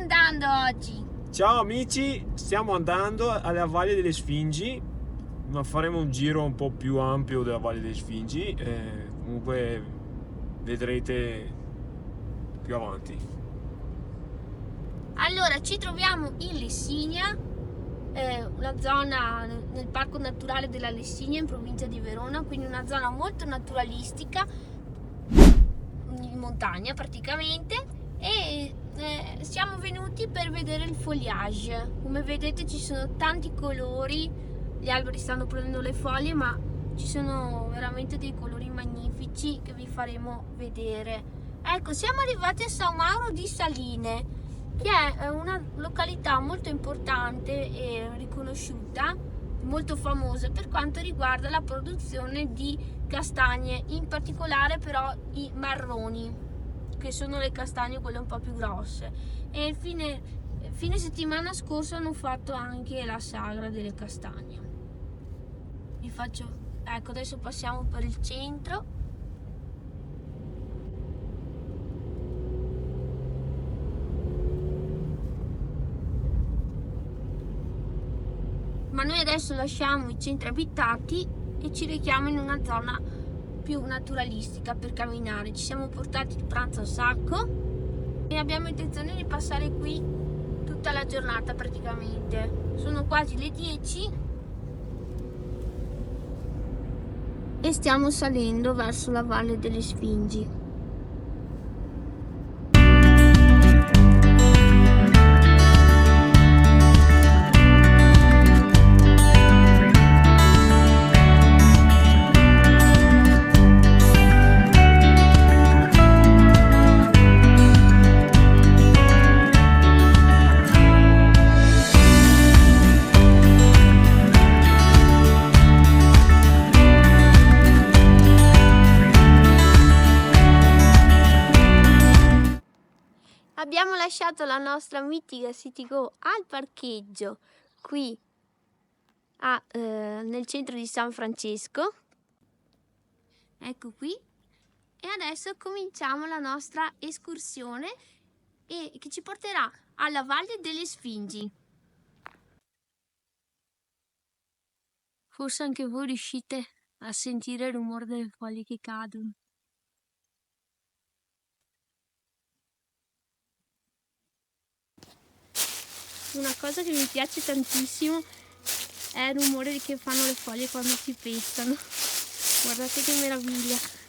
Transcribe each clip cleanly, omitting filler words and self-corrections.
andando oggi? Ciao amici, stiamo andando alla Valle delle Sfingi, ma faremo un giro un po' più ampio della Valle delle Sfingi, comunque vedrete più avanti. Allora, ci troviamo in Lessinia, una zona nel Parco Naturale della Lessinia in provincia di Verona, quindi una zona molto naturalistica, in montagna praticamente, e siamo venuti per vedere il foliage. Come vedete ci sono tanti colori, gli alberi stanno prendendo le foglie, ma ci sono veramente dei colori magnifici che vi faremo vedere. Ecco, siamo arrivati a San Mauro di Saline, che è una località molto importante e riconosciuta, molto famosa per quanto riguarda la produzione di castagne, in particolare però i marroni, che sono le castagne quelle un po' più grosse. E fine settimana scorso hanno fatto anche la sagra delle castagne. Vi faccio, ecco, adesso passiamo per il centro. Ma noi adesso lasciamo i centri abitati e ci rechiamo in una zona più naturalistica per camminare. Ci siamo portati il pranzo a sacco e abbiamo intenzione di passare qui tutta la giornata praticamente. Sono quasi le 10 e stiamo salendo verso la Valle delle Sfingi. Abbiamo lasciato la nostra mitica Citigo al parcheggio qui nel centro di San Francesco. Ecco qui. E adesso cominciamo la nostra escursione che ci porterà alla Valle delle Sfingi. Forse anche voi riuscite a sentire il rumore delle foglie che cadono. Una cosa che mi piace tantissimo è il rumore che fanno le foglie quando si pestano. Guardate che meraviglia!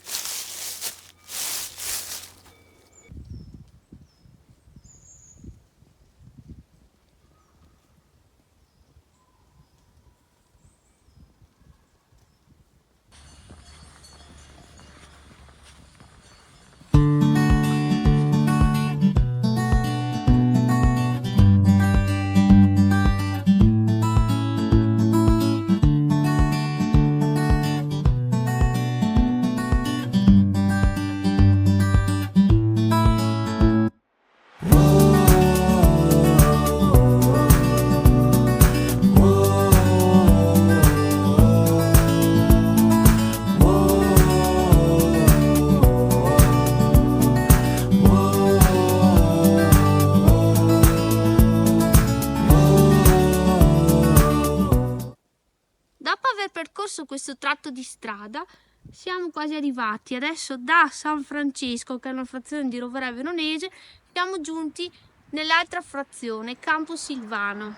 Percorso questo tratto di strada siamo quasi arrivati. Adesso da San Francesco, che è una frazione di Rovere Veronese, siamo giunti nell'altra frazione, Campo Silvano.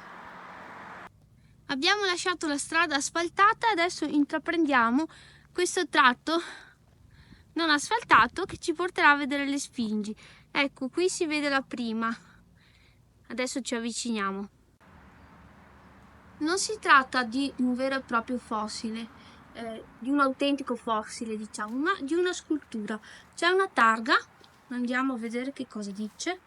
Abbiamo lasciato la strada asfaltata e adesso intraprendiamo questo tratto non asfaltato che ci porterà a vedere le Sfingi. Ecco, qui si vede la prima. Adesso ci avviciniamo. Non si tratta di un vero e proprio fossile, di un autentico fossile diciamo, ma di una scultura. C'è una targa, andiamo a vedere che cosa dice.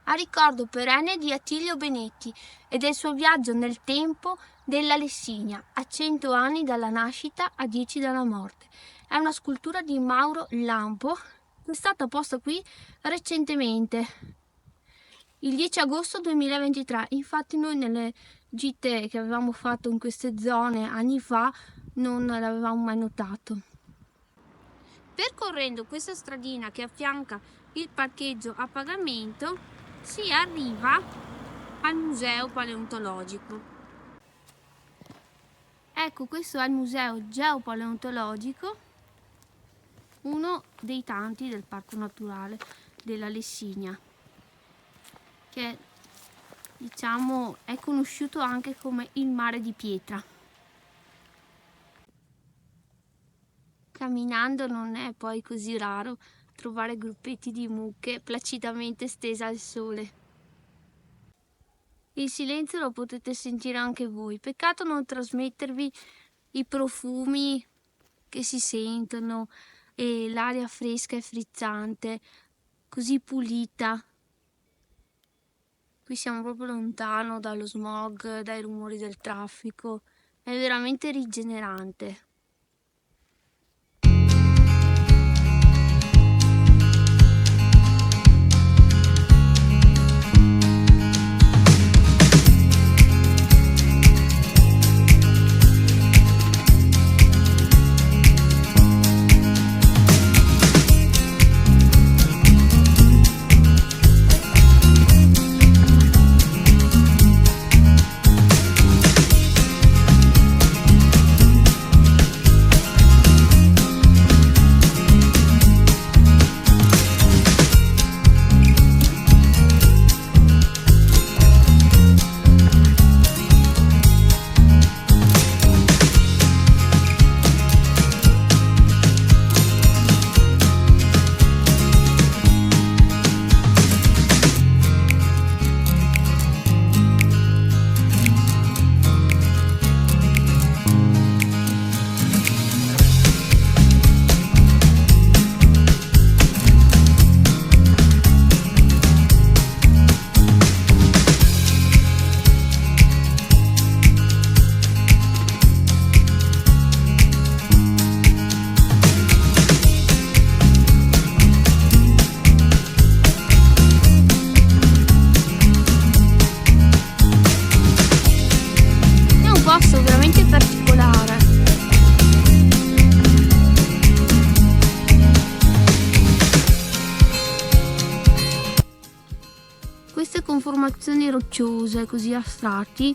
A ricordo perenne di Attilio Benetti e del suo viaggio nel tempo della Lessinia, a 100 anni dalla nascita, a 10 dalla morte. È una scultura di Mauro Lampo, che è stata posta qui recentemente. Il 10 agosto 2023, infatti noi nelle gite che avevamo fatto in queste zone anni fa non l'avevamo mai notato. Percorrendo questa stradina che affianca il parcheggio a pagamento si arriva al museo paleontologico. Ecco, questo è il museo geopaleontologico, uno dei tanti del parco naturale della Lessigna, che diciamo è conosciuto anche come il mare di pietra. Camminando non è poi così raro trovare gruppetti di mucche placidamente stese al sole. Il silenzio lo potete sentire anche voi, peccato non trasmettervi i profumi che si sentono e l'aria fresca e frizzante, così pulita. Qui siamo proprio lontano dallo smog, dai rumori del traffico, è veramente rigenerante. Veramente particolare. Queste conformazioni rocciose così a strati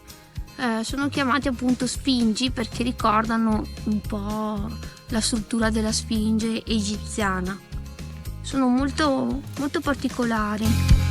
sono chiamati appunto sfingi perché ricordano un po' la struttura della sfinge egiziana. Sono molto particolari.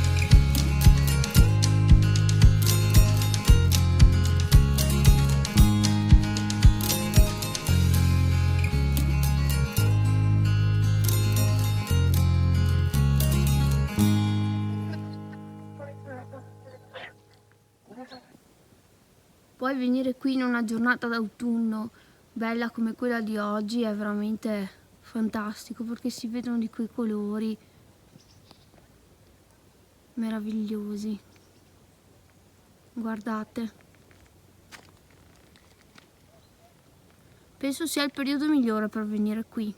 Poi venire qui in una giornata d'autunno bella come quella di oggi è veramente fantastico perché si vedono di quei colori meravigliosi. Guardate. Penso sia il periodo migliore per venire qui.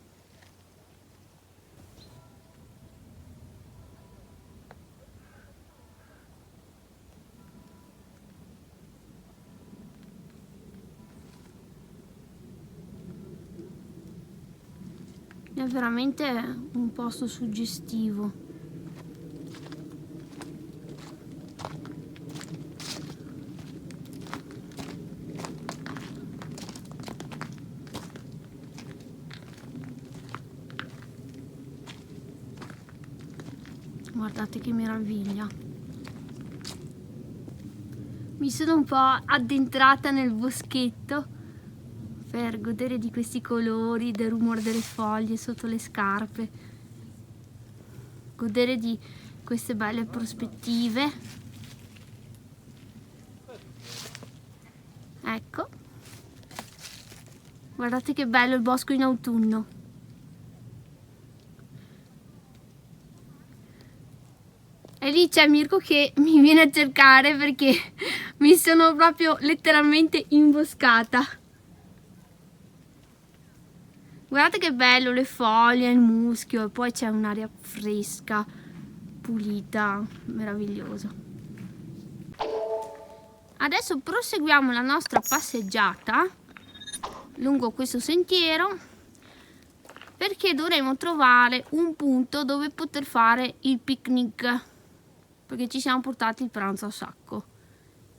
È veramente un posto suggestivo. Guardate che meraviglia. Mi sono un po' addentrata nel boschetto per godere di questi colori, del rumore delle foglie sotto le scarpe, godere di queste belle prospettive. Ecco, guardate che bello il bosco in autunno. E lì c'è Mirko che mi viene a cercare perché mi sono proprio letteralmente imboscata. Guardate che bello, le foglie, il muschio e poi c'è un'aria fresca, pulita, meravigliosa. Adesso proseguiamo la nostra passeggiata lungo questo sentiero perché dovremo trovare un punto dove poter fare il picnic, perché ci siamo portati il pranzo a sacco.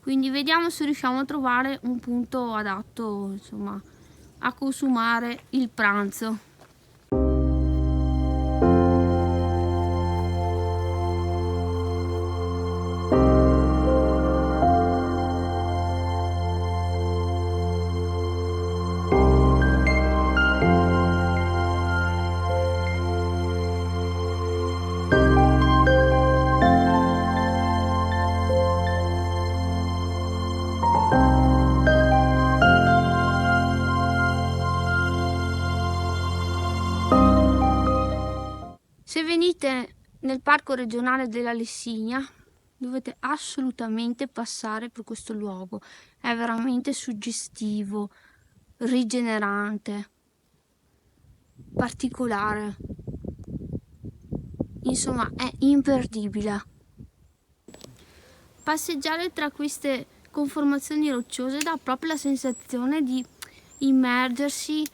Quindi vediamo se riusciamo a trovare un punto adatto, insomma, a consumare il pranzo. Se venite nel parco regionale della Lessigna, dovete assolutamente passare per questo luogo. È veramente suggestivo, rigenerante, particolare. Insomma, è imperdibile. Passeggiare tra queste conformazioni rocciose dà proprio la sensazione di immergersi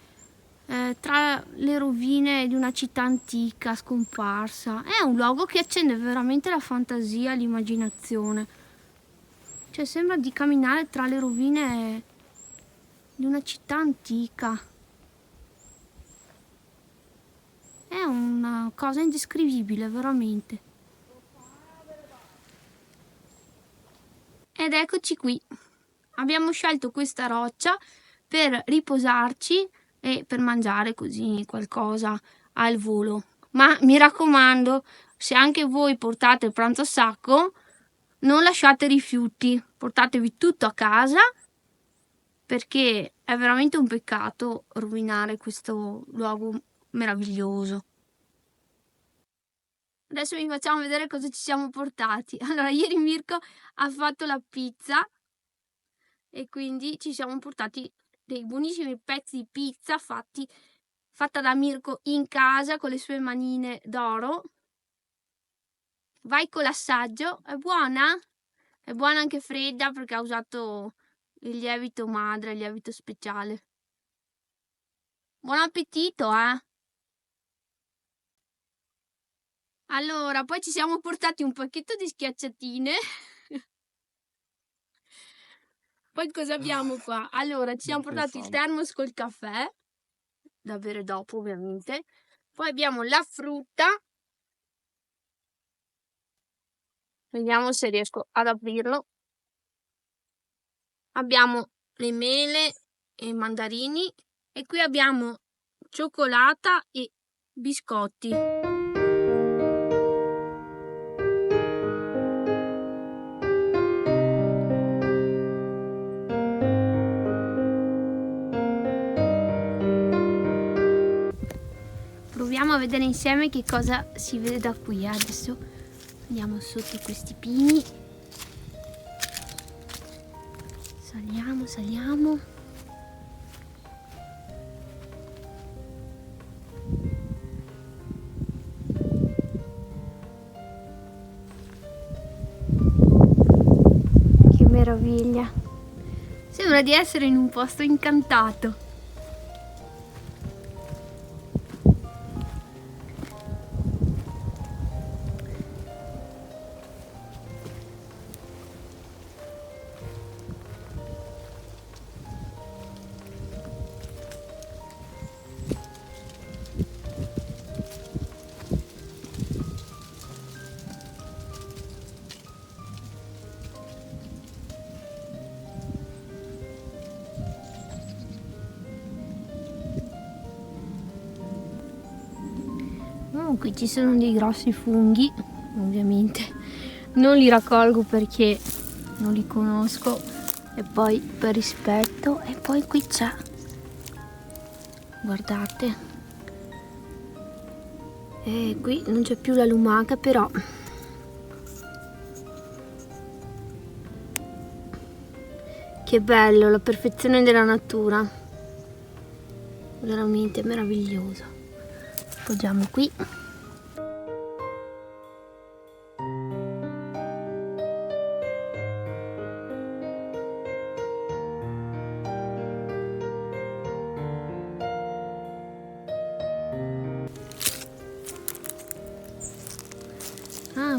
tra le rovine di una città antica scomparsa. È un luogo che accende veramente la fantasia e l'immaginazione. Cioè sembra di camminare tra le rovine di una città antica. È una cosa indescrivibile, veramente. Ed eccoci qui. Abbiamo scelto questa roccia per riposarci e per mangiare così qualcosa al volo. Ma mi raccomando, se anche voi portate il pranzo a sacco, non lasciate rifiuti, portatevi tutto a casa, perché è veramente un peccato rovinare questo luogo meraviglioso. Adesso vi facciamo vedere cosa ci siamo portati. Allora, ieri Mirko ha fatto la pizza e quindi ci siamo portati dei buonissimi pezzi di pizza fatta da Mirko in casa con le sue manine d'oro. Vai con l'assaggio, è buona? È buona anche fredda perché ha usato il lievito madre, il lievito speciale. Buon appetito, eh! Allora, poi ci siamo portati un pacchetto di schiacciatine. Poi cosa abbiamo qua? Allora, ci siamo portati il termos col caffè, da bere dopo ovviamente. Poi abbiamo la frutta. Vediamo se riesco ad aprirlo. Abbiamo le mele e i mandarini. E qui abbiamo cioccolata e biscotti. Proviamo a vedere insieme che cosa si vede da qui. Adesso andiamo sotto questi pini. Saliamo, saliamo. Che meraviglia. Sembra di essere in un posto incantato. Qui ci sono dei grossi funghi, ovviamente non li raccolgo perché non li conosco e poi per rispetto. E poi qui c'è, guardate, e qui non c'è più la lumaca, però che bello, la perfezione della natura, veramente meraviglioso. Appoggiamo qui.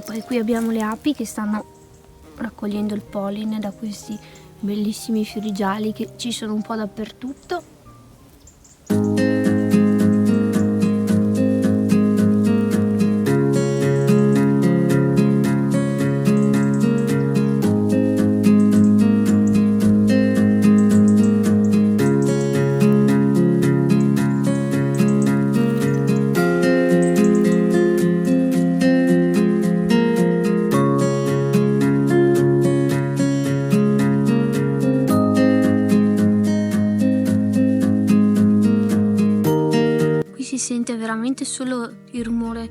Poi qui abbiamo le api che stanno raccogliendo il polline da questi bellissimi fiori gialli che ci sono un po' dappertutto. Si sente veramente solo il rumore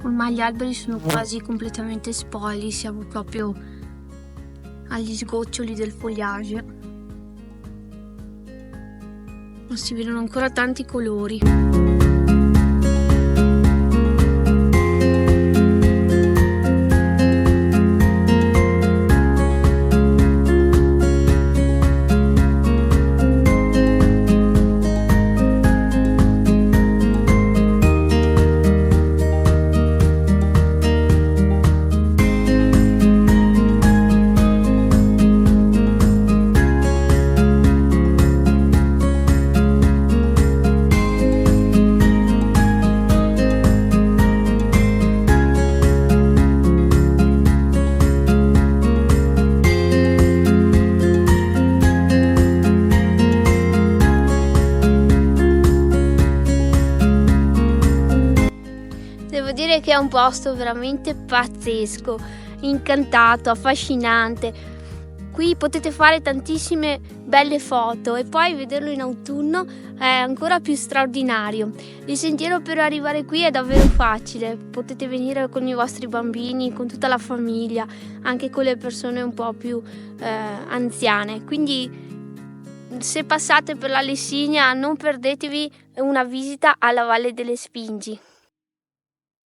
ormai gli alberi sono quasi completamente spogli, siamo proprio agli sgoccioli del fogliage, ma si vedono ancora tanti colori. Devo dire che è un posto veramente pazzesco, incantato, affascinante. Qui potete fare tantissime belle foto e poi vederlo in autunno è ancora più straordinario. Il sentiero per arrivare qui è davvero facile, potete venire con i vostri bambini, con tutta la famiglia, anche con le persone un po' più anziane. Quindi se passate per la Lessigna non perdetevi una visita alla Valle delle Sfingi.